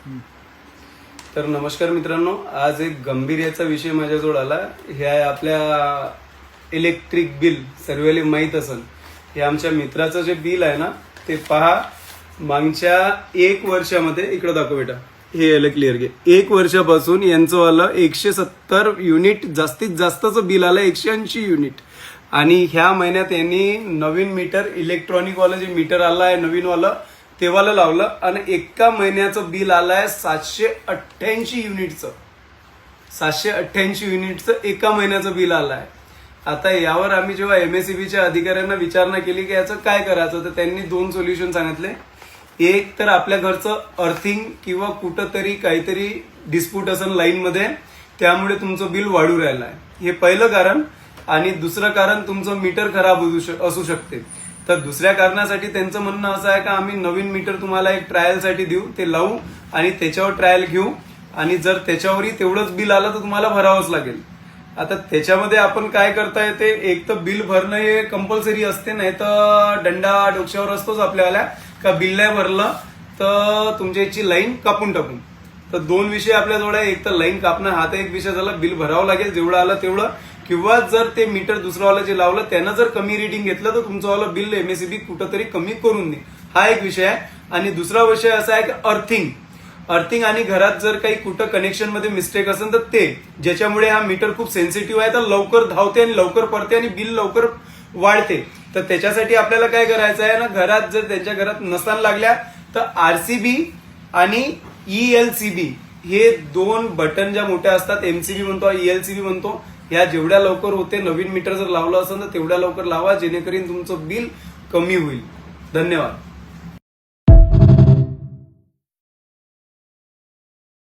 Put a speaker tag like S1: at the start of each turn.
S1: तर नमस्कार मित्रांनो, आज एक गंभीर विषय माझ्याजवळ आला. हे आहे आपल्या इलेक्ट्रिक बिल. सर्वांना माहीत असेल, हे आमच्या मित्राचं जे बिल आहे ना, ते पहा. मागच्या 1 वर्षामध्ये इकडे दाखव बेटा, हे याला क्लिअर घे. 1 वर्षापासून यांचं वाला 170 युनिट जास्तीत जास्तचं बिल आलं, 180 युनिट. आणि ह्या महिन्यात यांनी नवीन मीटर, इलेक्ट्रॉनिक वाला जे मीटर आलं आहे नवीन वाला, तेव्हाला लावलं आणि एका महिन्याचं बिल आलंय 788 युनिटचं. 788 युनिटचं एका महिन्याचं बिल आलंय. आता यावर आम्ही जेव्हा MSEBच्या अधिकाऱ्यांना विचारणा केली की याचं काय करायचं, तर त्यांनी 2 सोल्युशन सांगितले. एक तर आपल्या घरचं अर्थिंग किंवा कुठंतरी काहीतरी डिस्प्यूट असेल लाईनमध्ये, त्यामुळे तुमचं बिल वाढू राहिलं आहे, हे पहिलं कारण. आणि दुसरं कारण तुमचं मीटर खराब असू शकते. तर दुसऱ्या कारणासाठी त्यांचं म्हणणं असं आहे का आम्ही नवीन मीटर तुम्हाला एक ट्रायलसाठी देऊ, ते लावू आणि त्याच्यावर ट्रायल घेऊ, आणि जर त्याच्यावरही तेवढंच बिल आलं तर तुम्हाला भरावंच लागेल. आता त्याच्यामध्ये आपण काय करता येते, एक तर बिल भरणं हे कंपल्सरी असते, नाही तर दंडा डोक्यावर असतोच आपल्याला का बिल नाही भरलं तर तुमच्या याची लाईन कापून टाकून. तर 2 विषय आपल्याजवळ आहे. एक तर लाईन कापणं हा तर एक विषय झाला, बिल भरावं लागेल जेवढं आलं तेवढं, किंवा जर ते मीटर दुसरंवाला जे लावलं त्यानं जर कमी रिडिंग घेतलं तर तुमचं वाला बिल MSEB कुठंतरी कमी करून दे, हा एक विषय आहे. आणि दुसरा विषय असा आहे की अर्थिंग आणि घरात जर काही कुठं कनेक्शन मध्ये मिस्टेक असेल तर ते, ज्याच्यामुळे हा मीटर खूप सेन्सिटिव्ह आहे, तर लवकर धावते आणि लवकर पडते आणि बिल लवकर वाढते. तर त्याच्यासाठी आपल्याला काय करायचं आहे ना, घरात जर त्यांच्या घरात नसताना लागल्या तर RCB आणि ELCB हे 2 बटन ज्या मोठ्या असतात, MCB म्हणतो, ELCB म्हणतो, ह्या जेवढ्या लवकर होते, नवीन मीटर जर लावलं असेल तर तेवढ्या लवकर लावा, जेणेकरून तुमचं बिल कमी होईल. धन्यवाद.